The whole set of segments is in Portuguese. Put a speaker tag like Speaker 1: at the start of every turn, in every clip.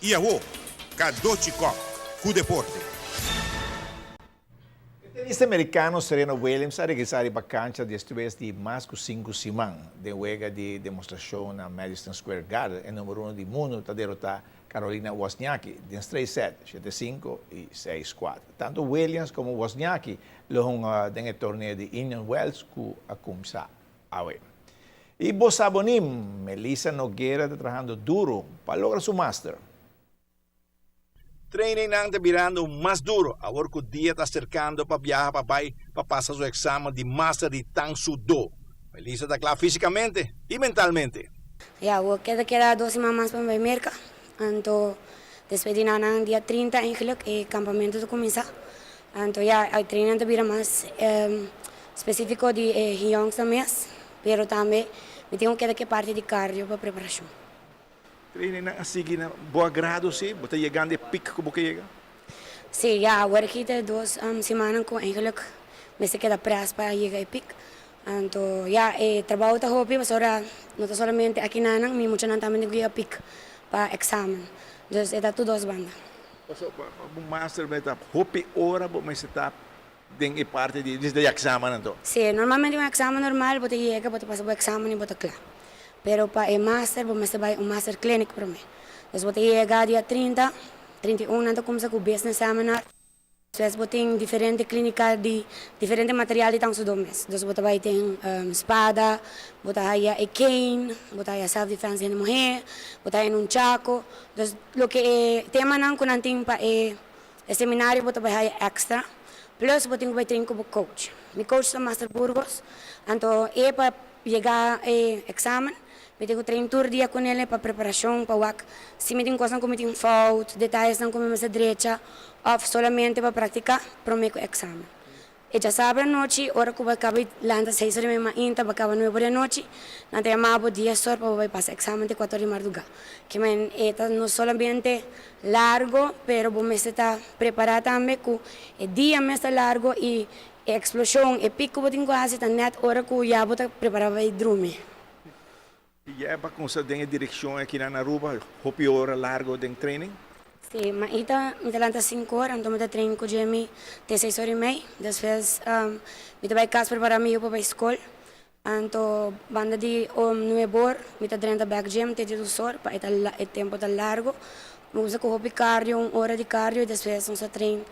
Speaker 1: Iaô, Kadochikok, com deporte.
Speaker 2: O tenista americano Serena Williams ha regresato in vacanza después de más de 5 semanas de juega de demonstración na Madison Square Garden. El número 1 del mundo está derrotar Carolina Wozniacki en 3-7, 7-5 y 6-4. Tanto Williams como Wozniacki lo han en el torneo de Indian Wells que ha comenzado hoy. Y vos abonim, Melissa Nogueira está trabajando duro para lograr su máster.
Speaker 3: Training nang virando mais duro, agora que o dia está cercando para viajar para pai para passar o exame de Master de Tang Soo Do. Melissa está clara fisicamente e mentalmente.
Speaker 4: Queda 2 semanas mais para Merca. Então, depois de nang dia 30 eigenlijk o campamento to começar. Então, o training vira mais específico de Hyong também, pero também me tenho que parte de cardio para preparação.
Speaker 2: Training na sige na boa grado sim, bota chegando pico como que chega.
Speaker 4: Sim, agora aqui tem 2 semanas com eigenlijk me se queda pressa para chegar a pico. Então, trabalho está hobby, mas agora não está somente aqui na nang, me muito não também de a pico para exame. Então, está tudo 2 bandas.
Speaker 2: So, para master meta hobby hora, mas está dentro parte de desde exame então.
Speaker 4: Sim, normalmente um exame normal, bota chega, bota passa o exame e bota claro. Pero para el máster, vamos a hacer un máster clínico para mí. Después de llegar día 30, 31, antes comienza con business seminar. Después voy a tener diferentes clínicas de diferentes materiales de tanto mes. Después voy a tener espada, voy a tener cane, voy a tener self-defense de mujer, voy a tener un chaco. Entonces, lo que tema nan con anting para el seminario voy a tener extra. Plus voy a tener como coach. Mi coach es Master Burgos. Entonces, para llegar al examen, me tenho que treinar todo dia com ele para preparação, para o se me tem coisa como tem falta, detalhes não como me direita, ou solamente para praticar para o meu exame. E já sabe a noite, hora que eu acabo lá 6 horas da manhã, para acabar 9 horas da noite, não tem mais dia só para passar exame de 4 horas de madrugada. Que não solamente largo, pero vamos estar preparado também com o dia mais largo e a explosão, e pico que eu tenho quase, tá net hora que eu já vou preparar para dormir.
Speaker 2: E é para conseguir a direção aqui na Aruba, hopi hora largo de treino?
Speaker 4: Sim, mas me levanta 5 horas, então me treino com o Jamie até 6 horas e meia. Depois, me vai casa preparar-me para a escola. Então, banda de 9 horas, me treino back gym até 2 horas, para o tempo tá largo. Me usa com hopi cardio, 1 hora de cardio, e depois eu treino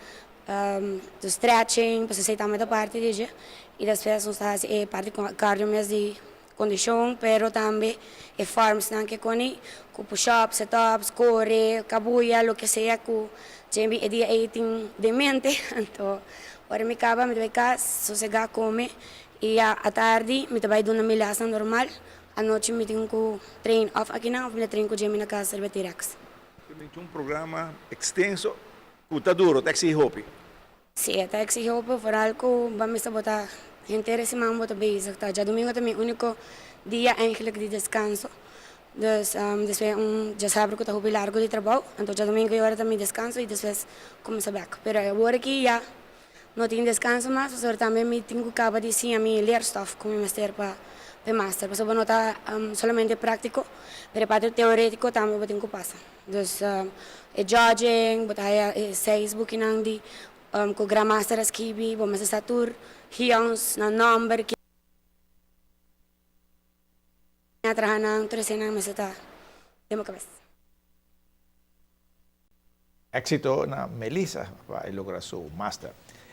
Speaker 4: do stretching, para se aceitar a parte de dia. E depois eu faço a parte de cardio mesmo de condição, pero também é farms não que com push-ups, sit-ups, correr, cabuya, lo que seja com gente é dia 18 de mente, então agora me acaba, me vai cá, sossegar, comer e à tarde me vai dar uma milhaça normal, à noite me tenho que treino off aqui não, me treino com gente na casa de T-Rex.
Speaker 2: Tem programa extenso, que está duro, está exigente.
Speaker 4: Sim, está exigente, por algo vamos a botar inteira semana vou bem, já domingo também único dia eigenlijk de descanso. Dus depois já sabe que está bem largo de trabalho, então já domingo eu também descanso e depois começa back. Pero agora aqui já não tenho descanso mais, mas também me tenho que acabar de sim a minha leerstof como master para master, porque não está solamente prático, mas para teórico também vou ter que passar. Dus jogging, botar 6 booking de com gramaster skibi, vamos estar tour Hyons na number que atrás na terceira meseta de uma cabeça.
Speaker 2: Éxito na Melissa para lograr seu master.